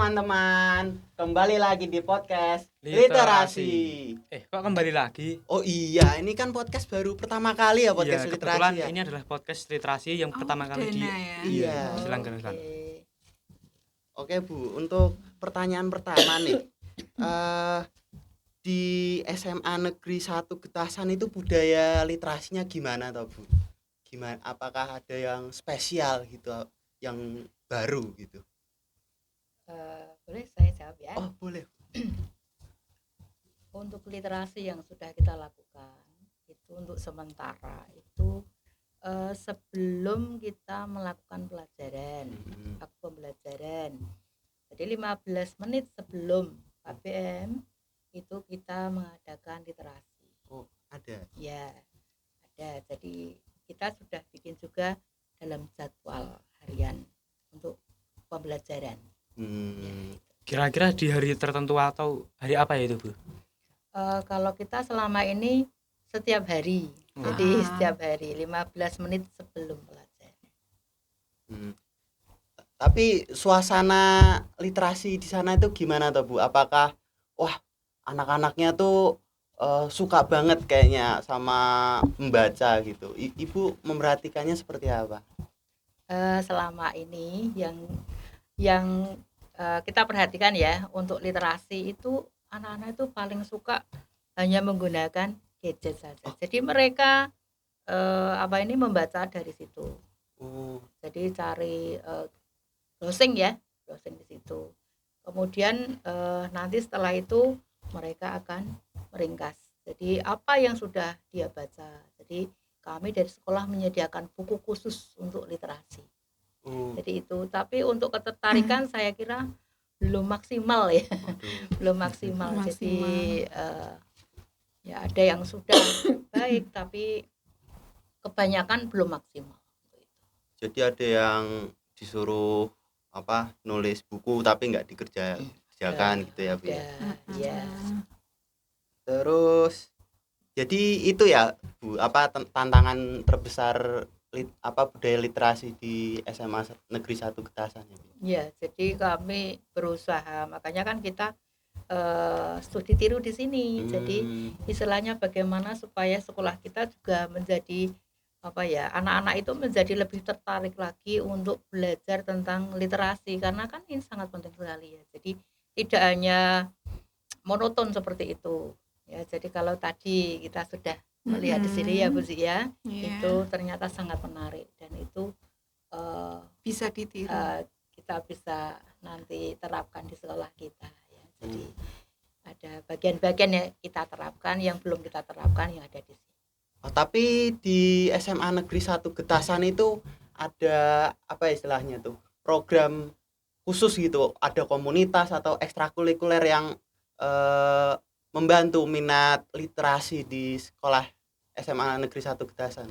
Teman-teman, kembali lagi di podcast Literasi. Kok kembali lagi? Oh iya, ini kan podcast baru pertama kali ya podcast Iya, Literasi kebetulan ya. ini adalah podcast literasi yang pertama kali di ya. Iya. silakan. Oke Bu, untuk pertanyaan pertama nih. Di SMA Negeri 1 Getasan itu budaya literasinya gimana toh Bu? Gimana? Apakah ada yang spesial gitu, yang baru gitu? Boleh saya jawab ya. Oh boleh. Untuk literasi yang sudah kita lakukan itu untuk sementara itu sebelum kita melakukan pelajaran, waktu pembelajaran. Jadi 15 menit sebelum KBM itu kita mengadakan literasi. Oh ada. Ya ada. Jadi kita sudah bikin juga dalam jadwal harian untuk pembelajaran. Kira-kira di hari tertentu atau hari apa ya itu Bu? Kalau kita selama ini setiap hari, jadi setiap hari 15 menit sebelum pelajaran. Tapi suasana literasi di sana itu gimana toh Bu? Apakah anak-anaknya tuh suka banget kayaknya sama membaca gitu? Ibu memperhatikannya seperti apa? Selama ini yang kita perhatikan ya, untuk literasi itu anak-anak itu paling suka hanya menggunakan gadget saja. Jadi mereka membaca dari situ. Jadi cari browsing di situ. Kemudian nanti setelah itu mereka akan meringkas. Jadi apa yang sudah dia baca. Jadi kami dari sekolah menyediakan buku khusus untuk literasi. Jadi itu, tapi untuk ketertarikan saya kira belum maksimal ya. Belum maksimal. Jadi ya ada yang sudah baik tapi kebanyakan belum maksimal. Jadi ada yang disuruh nulis buku tapi nggak dikerjakan gitu ya Bu ya. Iya. Terus jadi itu ya Bu, tantangan terbesar budaya literasi di SMA Negeri 1 Getasan ya Bu? Ya, jadi kami berusaha, makanya kan kita studi tiru di sini. Jadi istilahnya bagaimana supaya sekolah kita juga menjadi anak-anak itu menjadi lebih tertarik lagi untuk belajar tentang literasi, karena kan ini sangat penting sekali ya. Jadi tidak hanya monoton seperti itu ya. Jadi kalau tadi kita sudah melihat di sini ya Bu Zi ya, itu ternyata sangat menarik dan itu bisa ditiru. Kita bisa nanti terapkan di sekolah kita ya. Jadi ada bagian-bagian yang kita terapkan, yang belum kita terapkan yang ada di sini. Tapi di SMA Negeri 1 Getasan itu ada istilahnya tuh, program khusus gitu, ada komunitas atau ekstrakurikuler yang membantu minat literasi di sekolah SMA Negeri 1 Getasan.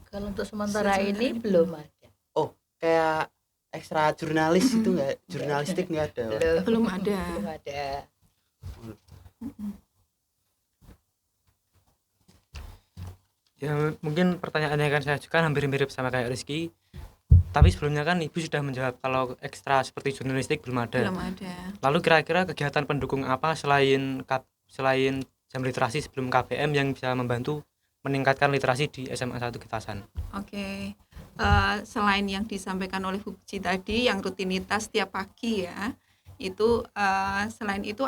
Kalau untuk sementara ini belum ada. Oh, kayak ekstra jurnalis itu enggak, jurnalistik enggak ada. Belum ada. Belum ada. Ya mungkin pertanyaan yang akan saya ajukan hampir mirip sama kayak Rizky. Tapi sebelumnya kan Ibu sudah menjawab kalau ekstra seperti jurnalistik belum ada. Belum ada. Lalu kira-kira kegiatan pendukung apa selain jam literasi sebelum KBM yang bisa membantu meningkatkan literasi di SMA 1 Getasan? Oke. Selain yang disampaikan oleh Bu Ci tadi, yang rutinitas tiap pagi ya, itu selain itu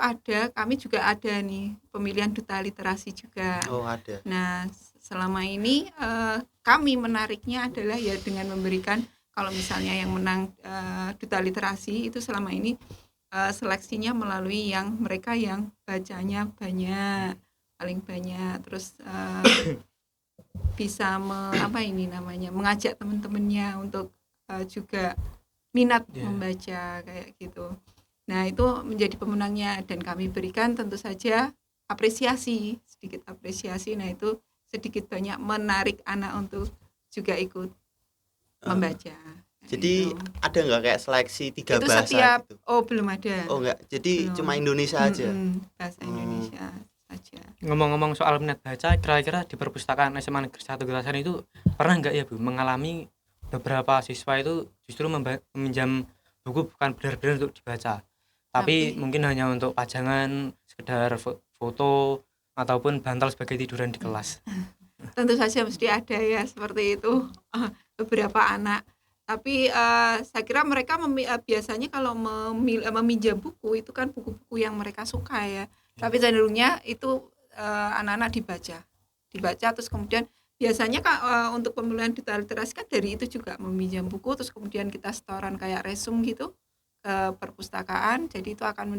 kami juga ada nih pemilihan duta literasi juga. Oh ada. Nah selama ini kami menariknya adalah ya dengan memberikan, kalau misalnya yang menang duta literasi itu selama ini seleksinya melalui yang mereka yang bacanya banyak, paling banyak, terus bisa mengajak teman-temannya untuk juga minat membaca kayak gitu. Nah itu menjadi pemenangnya dan kami berikan tentu saja sedikit apresiasi. Nah itu sedikit banyak menarik anak untuk juga ikut membaca. Jadi gitu. ada nggak kayak seleksi 3 itu bahasa setiap, gitu? Oh belum ada. Oh enggak, jadi cuma Indonesia aja. Bahasa Indonesia saja. Ngomong-ngomong soal minat baca, kira-kira di perpustakaan SMA Negeri 1 Getasan itu pernah nggak ya Bu mengalami beberapa siswa itu justru meminjam buku bukan benar-benar untuk dibaca, tapi mungkin hanya untuk pajangan, sekedar foto ataupun bantal sebagai tiduran di kelas. Tentu saja mesti ada ya seperti itu beberapa anak. Tapi saya kira mereka biasanya kalau meminjam buku itu kan buku-buku yang mereka suka ya. Tapi cenderungnya itu anak-anak dibaca terus kemudian biasanya untuk pemilihan duta literasi kan dari itu juga meminjam buku, terus kemudian kita setoran kayak resume gitu ke perpustakaan. Jadi itu akan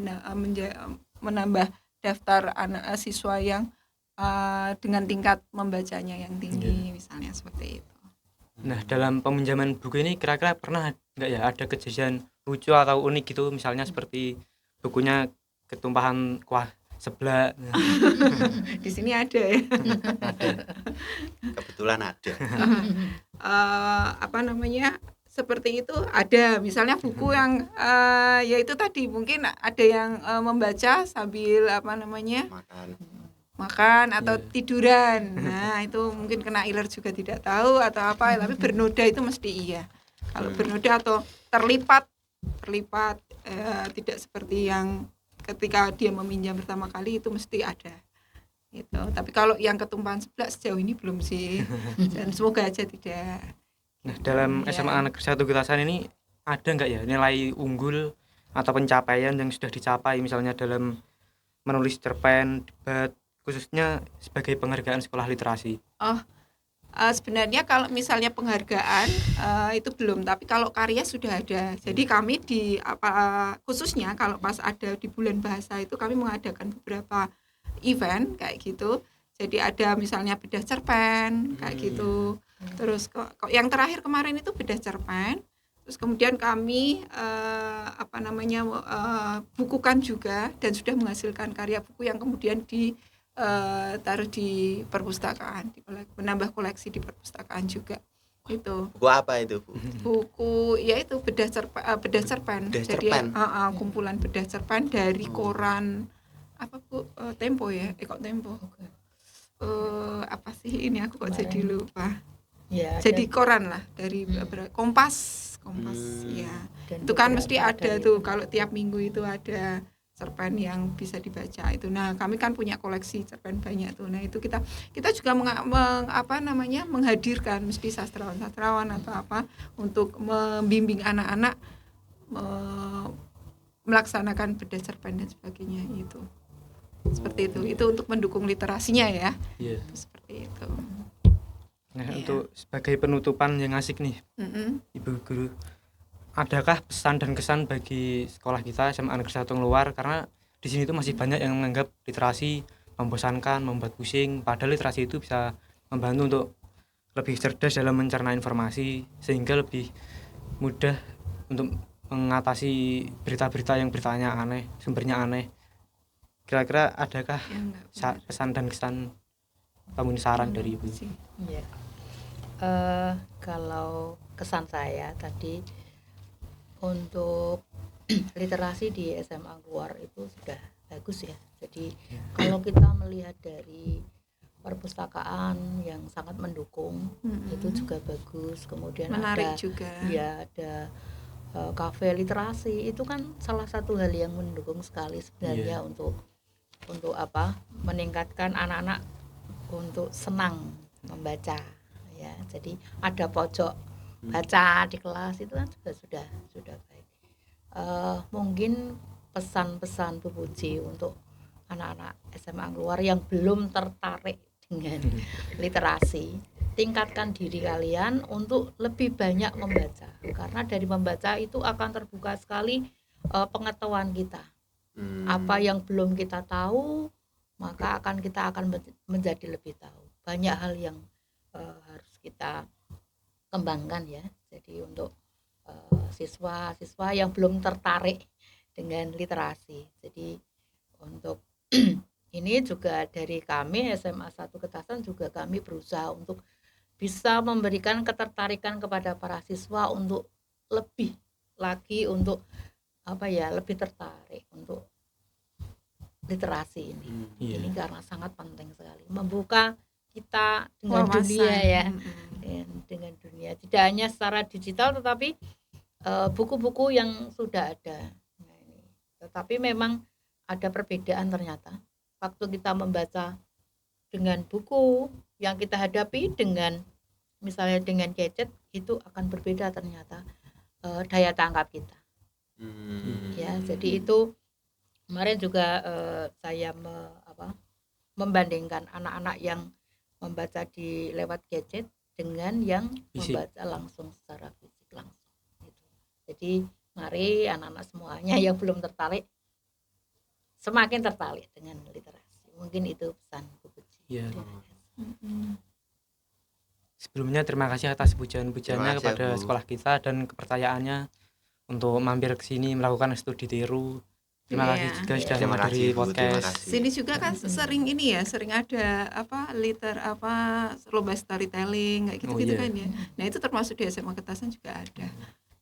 menambah daftar anak siswa yang dengan tingkat membacanya yang tinggi, misalnya seperti itu. Nah, dalam peminjaman buku ini kira-kira pernah nggak ya ada kejadian lucu atau unik gitu, misalnya seperti bukunya ketumpahan kuah seblak. Di sini ada ya. Ada. Kebetulan ada. Seperti itu ada, misalnya buku yang ya itu tadi mungkin ada yang membaca sambil makan atau tiduran. Nah, itu mungkin kena iler juga tidak tahu atau apa, tapi bernoda itu mesti iya. Kalau bernoda atau terlipat tidak seperti yang ketika dia meminjam pertama kali itu mesti ada. Gitu. Tapi kalau yang ketumpahan seblak sejauh ini belum sih. Dan semoga aja tidak. Nah, dalam SMA Negeri 1 Getasan ini ada nggak ya nilai unggul atau pencapaian yang sudah dicapai, misalnya dalam menulis cerpen, debat, khususnya sebagai penghargaan sekolah literasi? Sebenarnya kalau misalnya penghargaan itu belum, tapi kalau karya sudah ada. Jadi kami khususnya kalau pas ada di bulan bahasa itu kami mengadakan beberapa event kayak gitu. Jadi ada misalnya bedah cerpen kayak gitu. Terus kok yang terakhir kemarin itu bedah cerpen. Terus kemudian kami bukukan juga dan sudah menghasilkan karya buku yang kemudian taruh di perpustakaan, menambah koleksi di perpustakaan juga. Itu buku apa itu, Bu? Buku yaitu bedah cerpen. Jadi kumpulan bedah cerpen dari koran apa Bu, Tempo ya, kok Tempo. Apa sih ini aku kok jadi lupa ya, jadi koran lah dari Kompas ya. Itu kan mesti ada tuh kalau tiap minggu itu ada cerpen yang bisa dibaca itu. Nah, kami kan punya koleksi cerpen banyak tuh. Nah, itu kita juga menghadirkan mesti sastrawan atau apa untuk membimbing anak-anak melaksanakan bedah cerpen dan sebagainya itu. Seperti itu. Itu untuk mendukung literasinya ya. Iya. Seperti itu. Nah, untuk sebagai penutupan yang asik nih, Ibu Guru, adakah pesan dan kesan bagi sekolah kita SMA Negeri 1 Luar, karena di sini tuh masih banyak yang menganggap literasi membosankan, membuat pusing, padahal literasi itu bisa membantu untuk lebih cerdas dalam mencerna informasi sehingga lebih mudah untuk mengatasi berita-berita yang beritanya aneh, sumbernya aneh. Kira-kira adakah pesan dan kesan kamu saran dari Ibu? Ya. Kalau kesan saya tadi untuk literasi di SMA luar itu sudah bagus ya. Jadi kalau kita melihat dari perpustakaan yang sangat mendukung, itu juga bagus. Kemudian menarik ada juga. Ya, ada kafe literasi, itu kan salah satu hal yang mendukung sekali sebenarnya untuk meningkatkan anak-anak untuk senang membaca ya. Jadi ada pojok baca di kelas itu kan juga sudah baik. Mungkin pesan-pesan Bu Puji untuk anak-anak SMA luar yang belum tertarik dengan literasi, tingkatkan diri kalian untuk lebih banyak membaca, karena dari membaca itu akan terbuka sekali pengetahuan kita. Apa yang belum kita tahu, maka kita akan menjadi lebih tahu. Banyak hal yang harus kita kembangkan ya. Jadi untuk siswa-siswa yang belum tertarik dengan literasi. Jadi untuk ini juga dari kami SMA 1 Getasan juga kami berusaha untuk bisa memberikan ketertarikan kepada para siswa untuk lebih lagi untuk lebih tertarik untuk literasi ini. Ini karena sangat penting sekali membuka kita dengan dunia ya. Dengan dunia tidak hanya secara digital tetapi buku-buku yang sudah ada. Nah, ini. Tetapi memang ada perbedaan ternyata. Waktu kita membaca dengan buku yang kita hadapi dengan misalnya dengan gadget itu akan berbeda ternyata daya tangkap kita. Ya, jadi itu kemarin juga saya membandingkan anak-anak yang membaca di lewat gadget dengan yang membaca langsung secara fisik langsung. Gitu. Jadi mari anak-anak semuanya yang belum tertarik semakin tertarik dengan literasi. Mungkin itu pesan Bu Puji. Ya. Sebelumnya terima kasih atas pujian-pujiannya kepada sekolah kita dan kepercayaannya untuk mampir ke sini melakukan studi tiru. Terima kasih juga sudah menghadiri podcast. Sini juga kan sering ini ya, sering ada lomba storytelling kayak gitu kan ya. Nah, itu termasuk di SMA Getasan juga ada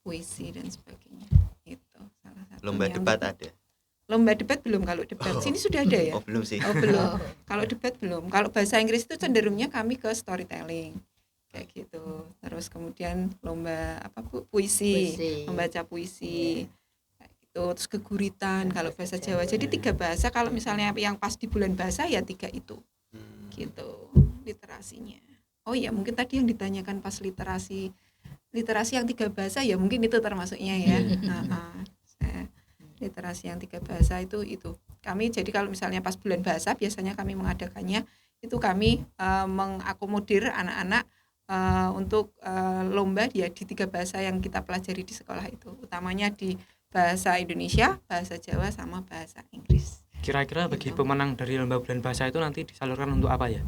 puisi dan sebagainya. Itu salah satu. Lomba debat ada. Lomba debat belum, kalau debat sini sudah ada ya? Oh, belum sih. Oh, belum. Kalau debat belum. Kalau bahasa Inggris itu cenderungnya kami ke storytelling. Kayak gitu. Terus kemudian lomba puisi. Membaca puisi. Terus keguritan kalau bahasa Jawa. Jadi 3 bahasa, kalau misalnya yang pas di bulan bahasa ya 3 itu. Gitu literasinya. Oh iya, mungkin tadi yang ditanyakan pas literasi yang 3 bahasa ya mungkin itu termasuknya ya. Literasi yang 3 bahasa itu kami, jadi kalau misalnya pas bulan bahasa biasanya kami mengadakannya itu kami mengakomodir anak-anak untuk lomba dia di 3 bahasa yang kita pelajari di sekolah itu, utamanya di bahasa Indonesia, bahasa Jawa, sama bahasa Inggris. Kira-kira bagi pemenang dari lomba bulan bahasa itu nanti disalurkan untuk apa ya?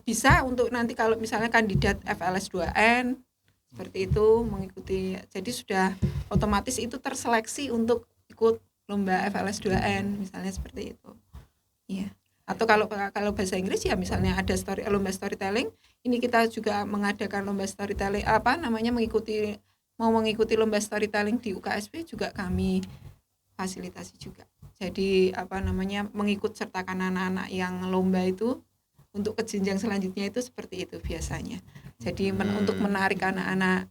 Bisa untuk nanti kalau misalnya kandidat FLS 2N seperti itu mengikuti, jadi sudah otomatis itu terseleksi untuk ikut lomba FLS 2N misalnya seperti itu. Iya. Atau kalau bahasa Inggris ya misalnya ada lomba storytelling, ini kita juga mengadakan lomba storytelling mengikuti lomba storytelling di UKSP juga kami fasilitasi juga. Jadi mengikut sertakan anak-anak yang lomba itu untuk ke jenjang selanjutnya itu seperti itu biasanya. Jadi untuk menarik anak-anak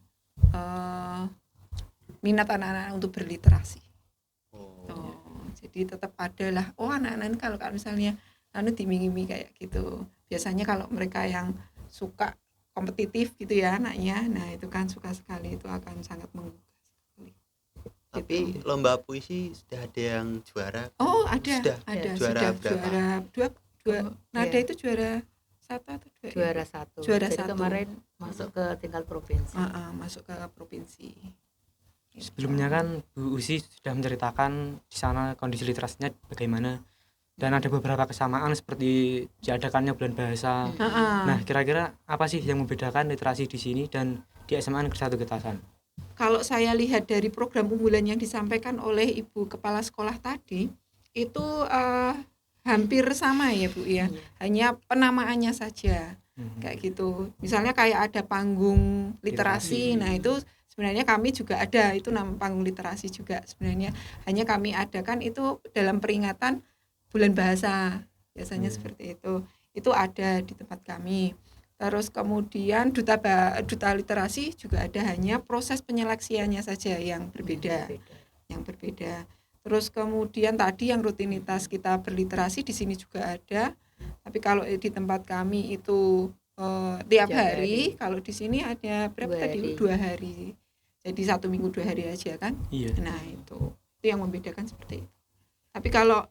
minat anak-anak untuk berliterasi. Jadi tetap ada lah. Anak-anak kalau misalnya diiming-iming kayak gitu. Biasanya kalau mereka yang suka kompetitif gitu ya anaknya, nah itu kan suka sekali, itu akan sangat menggugah sekali. Tapi gitu. Lomba puisi sudah ada yang juara? Oh ada. Juara berapa? Dua. Nada itu juara 1 atau 2? Juara 1. Jadi kemarin masuk ke tingkat provinsi. Masuk ke provinsi. Sebelumnya kan Bu Usi sudah menceritakan di sana kondisi literasinya bagaimana, dan ada beberapa kesamaan seperti diadakannya bulan bahasa. Nah, kira-kira apa sih yang membedakan literasi di sini dan di SMA Negeri 1 Getasan? Kalau saya lihat dari program unggulan yang disampaikan oleh Ibu Kepala Sekolah tadi, itu hampir sama ya Bu ya. Hanya penamaannya saja. Kayak gitu. Misalnya kayak ada panggung literasi. Nah, itu sebenarnya kami juga ada, itu nama panggung literasi juga sebenarnya. Hanya kami adakan itu dalam peringatan bulan bahasa. Biasanya seperti itu. Itu ada di tempat kami. Terus kemudian duta literasi juga ada, hanya proses penyeleksiannya saja yang berbeda. Terus kemudian tadi yang rutinitas kita berliterasi di sini juga ada. Tapi kalau di tempat kami itu tiap hari. Kalau di sini ada berapa tadi? 2 hari. Jadi 1 minggu 2 hari aja kan? Iya. Nah itu yang membedakan seperti itu. Tapi kalau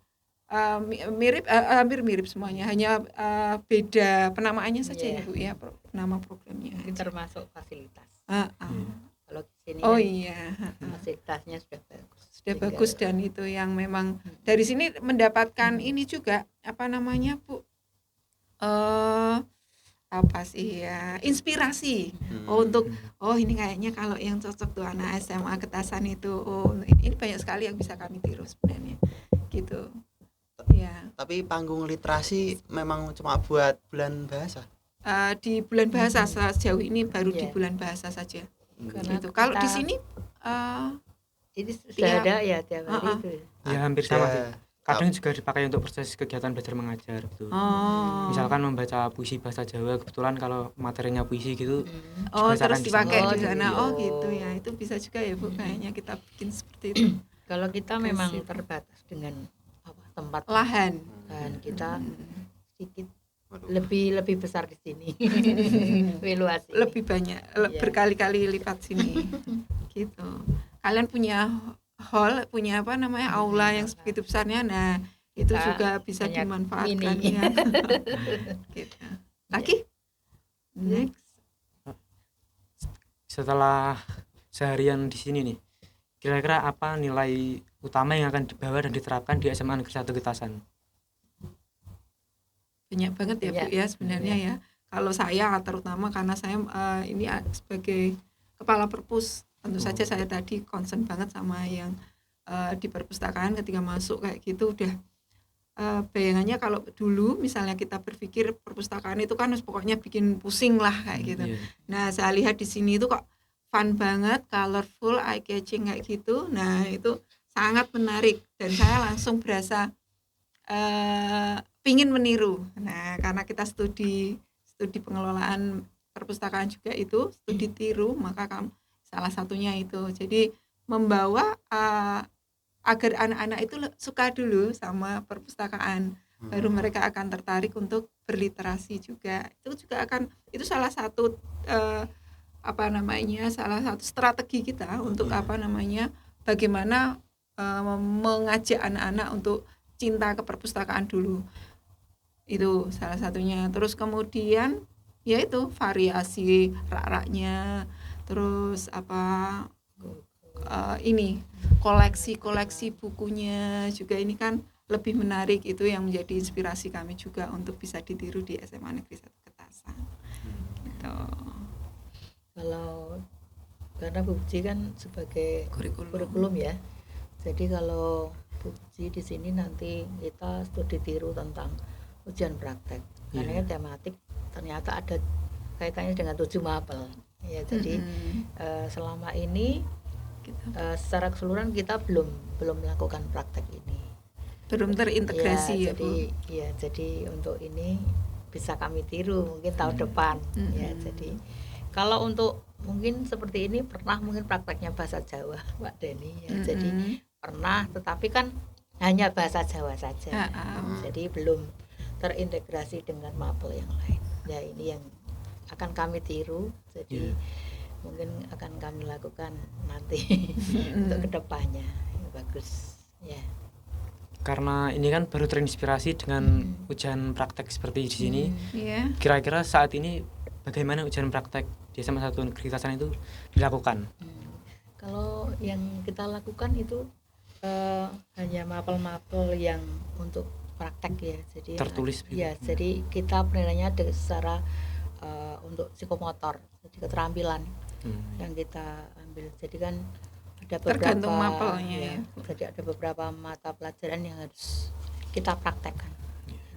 hampir mirip semuanya, hanya beda penamaannya saja ya Bu ya, nama programnya. Ini termasuk fasilitas. Kalau di sini fasilitasnya sudah bagus. Sudah bagus, dan itu yang memang dari sini mendapatkan ini juga Bu, inspirasi untuk ini kayaknya kalau yang cocok tuh anak SMA Getasan itu, ini banyak sekali yang bisa kami tiru sebenarnya gitu. Ya. Tapi panggung literasi memang cuma buat bulan bahasa? Di bulan bahasa sejauh ini baru di bulan bahasa saja. Gitu. Kalau di sini ini sudah ada ya tiap hari itu. Ya hampir sama sih. kadang juga dipakai untuk proses kegiatan belajar mengajar gitu. Misalkan membaca puisi bahasa Jawa, kebetulan kalau materinya puisi gitu terus dipakai di sana. Oh, Gitu ya, itu bisa juga ya Bu, kayaknya kita bikin seperti itu. Kalau kita memang terbatas dengan tempat lahan dan kita sedikit lebih besar di sini. Luas ini. Lebih banyak, berkali-kali lipat sini. Gitu. Kalian punya hall, punya aula yang sebegitu besarnya. Nah, itu juga bisa dimanfaatkan ya. Gitu. Lagi? Next. Setelah seharian di sini nih, kira-kira apa nilai utama yang akan dibawa dan diterapkan di SMA Negeri 1 Getasan? Banyak banget ya Bu ya sebenarnya ya. Kalau saya terutama karena saya ini sebagai kepala perpus, tentu saja saya tadi concern banget sama yang di perpustakaan. Ketika masuk kayak gitu udah bayangannya kalau dulu misalnya kita berpikir perpustakaan itu kan pokoknya bikin pusing lah kayak gitu. Nah saya lihat di sini itu kok fun banget, colorful, eye catching kayak gitu. Nah itu sangat menarik dan saya langsung berasa pingin meniru. Nah karena kita studi pengelolaan perpustakaan juga itu studi tiru, maka salah satunya itu. Jadi membawa agar anak-anak itu suka dulu sama perpustakaan, baru mereka akan tertarik untuk berliterasi juga. Itu juga akan, itu salah satu salah satu strategi kita untuk bagaimana mengajak anak-anak untuk cinta ke perpustakaan dulu. Itu salah satunya. Terus kemudian yaitu variasi rak-raknya, terus ini koleksi bukunya juga ini kan lebih menarik, itu yang menjadi inspirasi kami juga untuk bisa ditiru di SMA Negeri 1 Getasan. Gitu. Kalau karena Bu Puji kan sebagai kurikulum ya, jadi kalau Bu Puji di sini nanti kita studi tiru tentang ujian praktek, karena tematik ternyata ada kaitannya dengan 7 mapel ya. Jadi selama ini secara keseluruhan kita belum melakukan praktek ini, belum terintegrasi ya, jadi untuk ini bisa kami tiru mungkin tahun depan ya. Jadi kalau untuk mungkin seperti ini pernah mungkin prakteknya bahasa Jawa Mbak Deni ya. Jadi pernah, tetapi kan hanya bahasa Jawa saja. Jadi belum terintegrasi dengan mapel yang lain ya. Ini yang akan kami tiru, jadi mungkin akan kami lakukan nanti untuk kedepannya. Bagus ya, karena ini kan baru terinspirasi dengan ujian praktek seperti di sini. Kira-kira saat ini bagaimana ujian praktek di SMA 1 Negeri Getasan itu dilakukan? Kalau yang kita lakukan itu hanya mapel-mapel yang untuk praktek ya, jadi tertulis ya. Jadi kita penilaiannya secara untuk psikomotor, jadi keterampilan yang kita ambil. Jadi kan ada beberapa mapelnya ya. Jadi ada beberapa mata pelajaran yang harus kita praktekkan.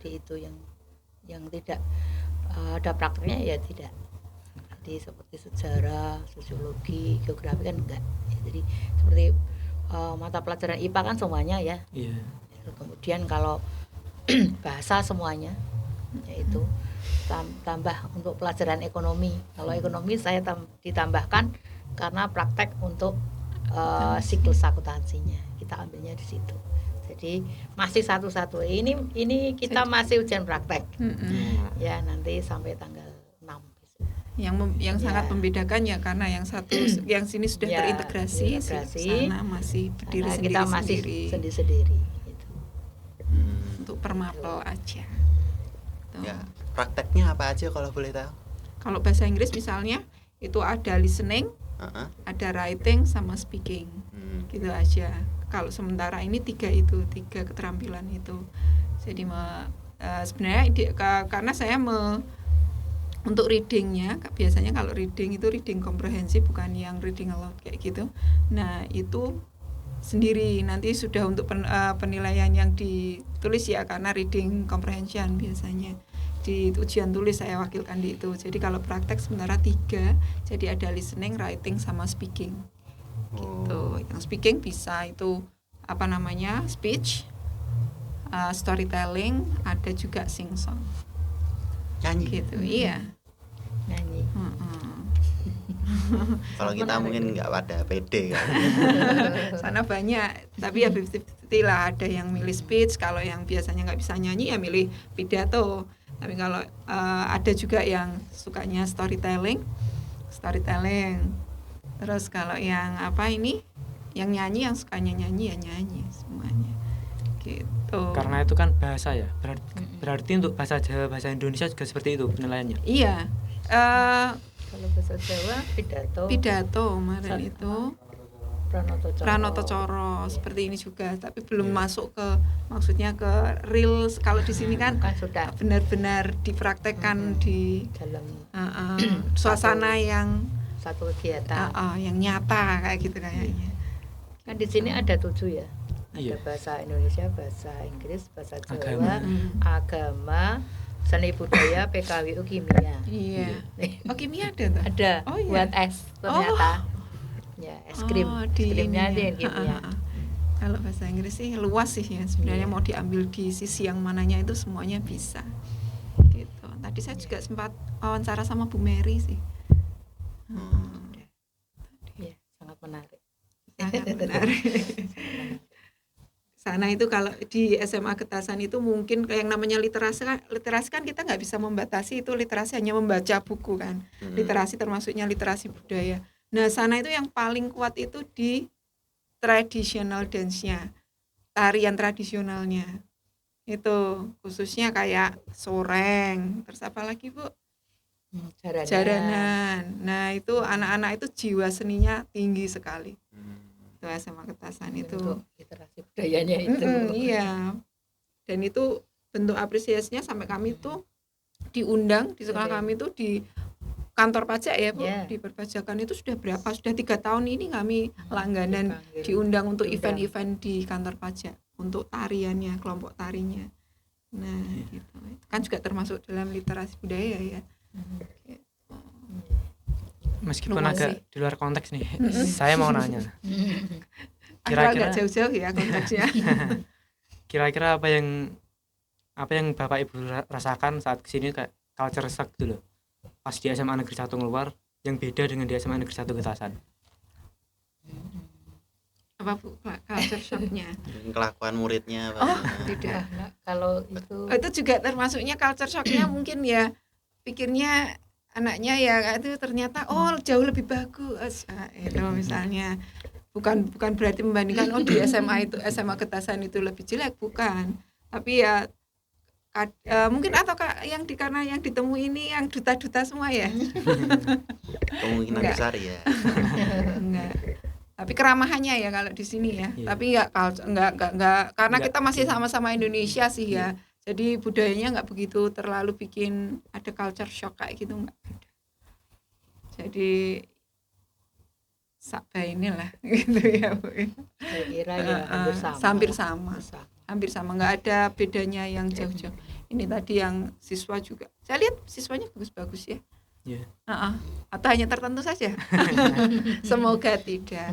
Jadi itu yang tidak ada prakteknya ya tidak. Jadi seperti sejarah, sosiologi, geografi kan enggak ya. Jadi seperti mata pelajaran IPA kan semuanya ya. Kemudian kalau bahasa semuanya, yaitu tambah untuk pelajaran ekonomi. Kalau ekonomi saya ditambahkan karena praktek untuk siklus akuntansinya, kita ambilnya di situ. Jadi masih satu-satu. Ini kita masih ujian praktek. Ya nanti sampai tanggal 6. Yang sangat membedakan ya karena yang satu yang sini sudah terintegrasi, sana masih berdiri sendiri. Kita masih sendiri-sendiri gitu. Untuk per mapel aja. Ya, prakteknya apa aja kalau boleh tahu? Kalau bahasa Inggris misalnya itu ada listening, ada writing sama speaking. Gitu aja. Kalau sementara ini tiga keterampilan itu. Jadi sebenarnya karena saya untuk readingnya biasanya kalau reading itu reading komprehensif, bukan yang reading aloud kayak gitu. Nah itu sendiri nanti sudah untuk penilaian yang ditulis ya, karena reading comprehension biasanya di ujian tulis saya wakilkan di itu. Jadi kalau praktek sementara 3, jadi ada listening, writing sama speaking gitu. Yang speaking bisa itu speech, storytelling, ada juga sing song. Nyanyi. Gitu. Iya. Nyanyi. Kalau kita mungkin nggak pada pede kan. Sana banyak, tapi ya 50-50 lah. Ada yang milih speech, kalau yang biasanya nggak bisa nyanyi ya milih pidato. Tapi kalau ada juga yang sukanya storytelling. Terus kalau yang yang nyanyi, yang sukanya nyanyi ya nyanyi semuanya. Gitu. Karena itu kan bahasa ya. Berarti untuk bahasa Jawa, bahasa Indonesia juga seperti itu penilaiannya. Iya. Kalau bahasa Jawa Pidato kemarin itu Pranoto Coro. Coro seperti ini juga, tapi belum masuk ke maksudnya ke real. Kalau di sini kan Sudah benar-benar dipraktekkan di dalam suasana yang satu kegiatan. yang nyata kayak gitu kayaknya. Kan di sini ada 7 ya. Iya. Ada bahasa Indonesia, bahasa Inggris, bahasa Jawa, Agama. agama, seni budaya, PKWU, kimia. Iya. Oh, kimia ada tuh? Ada Oh, iya. buat es ternyata. Ya, es krim. Di Es krimnya ini aja ya. yang kimia. Kalau bahasa Inggris sih luas sih ya. Sebenarnya Iya. mau diambil di sisi yang mananya itu semuanya bisa. Gitu. Tadi saya juga sempat wawancara sama Bu Mary sih. Iya, sangat menarik. Sangat menarik. Sana itu kalau di SMA Getasan itu mungkin yang namanya literasi kan kita nggak bisa membatasi itu literasi hanya membaca buku kan. Literasi termasuknya literasi budaya. Nah, sana itu yang paling kuat itu di traditional dance-nya, tarian tradisionalnya. Itu khususnya kayak soreng, terus apa lagi Bu? Jaranan. Nah, itu anak-anak itu jiwa seninya tinggi sekali. Itu SMA Getasan itu. Untuk literasi budayanya itu. Iya. Dan itu bentuk apresiasinya sampai kami tuh diundang di sekolah kami tuh di kantor pajak ya Bu, di perpajakan itu sudah 3 tahun ini kami langganan diundang untuk event-event di kantor pajak untuk tariannya, kelompok tarinya. Nah, gitu. Itu kan juga termasuk dalam literasi budaya ya. Gitu. Meskipun Luas agak sih. di luar konteks nih, saya mau nanya. Kira-kira Kira-kira jauh-jauh ya konteksnya. kira-kira apa yang Bapak Ibu rasakan saat kesini kayak culture shock gitu loh. Pas di SMA Negeri 1 Ngeluar yang beda dengan di SMA Negeri 1 Getasan. Apa Bu culture shock-nya? Kelakuan muridnya Oh, bagaimana? tidak. Nah, kalau itu Itu juga termasuknya culture shock-nya mungkin ya. Pikirnya anaknya ya itu ternyata jauh lebih bagus. Itu misalnya bukan berarti membandingkan di SMA Getasan itu lebih jelek, bukan. Tapi ya mungkin yang karena yang ditemui ini yang duta-duta semua ya. Kemungkinan Enggak. besar ya. Enggak. Tapi keramahannya ya kalau di sini ya. Iya. Tapi enggak karena Enggak. kita masih sama-sama Indonesia sih ya. Jadi budayanya enggak begitu terlalu bikin ada culture shock kayak gitu enggak. Jadi inilah gitu ya Bu. saya kira ya Hampir sama. Hampir sama, enggak ada bedanya yang jauh-jauh. Ini tadi yang siswa juga. Saya lihat siswanya bagus-bagus ya. Iya. Atau hanya tertentu saja. Semoga tidak.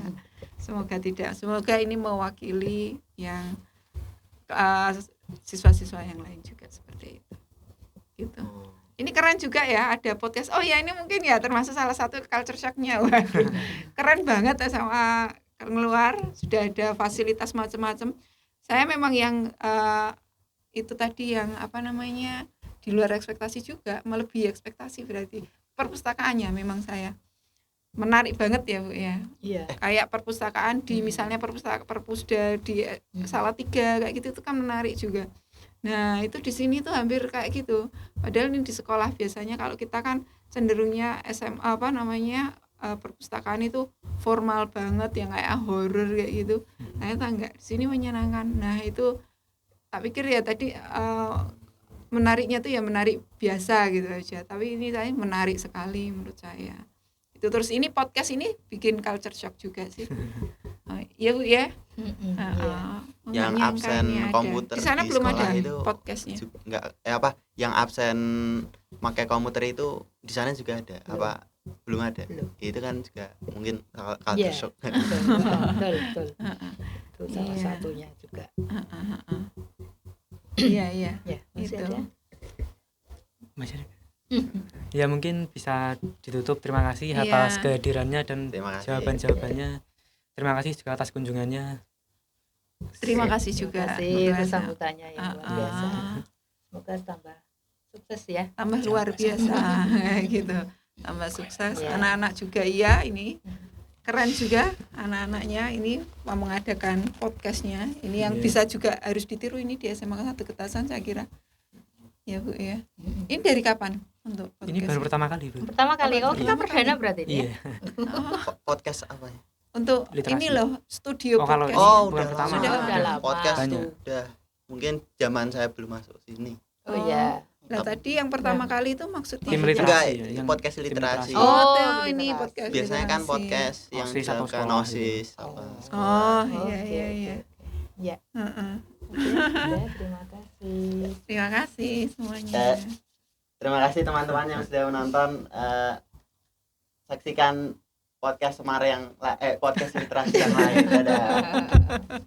Semoga ini mewakili yang siswa-siswa yang lain juga seperti itu. Gitu. Ini keren juga ya ada podcast. Oh ya ini mungkin ya termasuk salah satu culture shock-nya. Waduh. Keren banget ya sama Ngeluar sudah ada fasilitas macam-macam. Saya memang yang itu tadi yang di luar ekspektasi juga, melebihi ekspektasi berarti. Perpustakaannya memang saya menarik banget ya Bu ya. Iya. Kayak perpustakaan di misalnya Perpusda di Salatiga kayak gitu itu kan menarik juga. Nah, itu di sini tuh hampir kayak gitu. Padahal ini di sekolah biasanya kalau kita kan cenderungnya SMA perpustakaan itu formal banget yang kayak horor kayak gitu. Ternyata enggak, di sini menyenangkan. Nah, itu tak pikir ya tadi menariknya tuh ya menarik biasa gitu aja. Tapi ini saya menarik sekali menurut saya. Itu terus ini podcast ini bikin culture shock juga sih. Iya Bu ya. Yang absen komputer di sana di belum sekolah ada itu podcastnya. Enggak yang absen pakai komputer itu di sana juga ada belum ada. Itu kan juga mungkin culture shock. Betul. Itu salah Iya. satunya juga. Iya. Ya, masih Itu. ada. Masih ada. Ya mungkin bisa ditutup. Terima kasih Iya. atas kehadirannya dan Terima kasih. jawaban-jawabannya. Terima kasih juga atas kunjungannya. Terima kasih juga. Terima kasih Mbak atas Ana. sambutannya yang luar biasa. Semoga tambah sukses ya. Tambah luar biasa gitu. Tambah sukses. Iya. Anak-anak juga iya ini. Keren juga anak-anaknya ini mau mengadakan podcastnya. Ini yang Iya. bisa juga harus ditiru ini di SMA 1 Getasan saya kira. Ya Bu ya. Ini dari kapan untuk podcast? Ini baru pertama kali, Bu. Pertama kali, oh kita Pertama perdana kali. berarti ini ya? Iya. Podcast apa ya? Untuk Literasi. ini loh studio Oh, kalau podcast. Oh, bukan udah pertama. lama. Sudah lama. Podcast Banyak. tuh udah mungkin zaman saya belum masuk sini. Oh iya. Lah tadi yang pertama kali itu maksudnya Tim Maksudnya- literasi. Enggak, ya, yang podcast tim literasi. Oh, Oh, literasi. ini podcast. Biasanya kan literasi. podcast yang OSIS atau dilakukan sekolah OSIS gitu. apa. Oh, Oke, iya iya oke, iya. oke. Ya, Heeh. ya, terima kasih. Terima kasih semuanya. Terima kasih teman-teman yang sudah menonton. Saksikan podcast Semar yang podcast literasi yang lain. Dadah.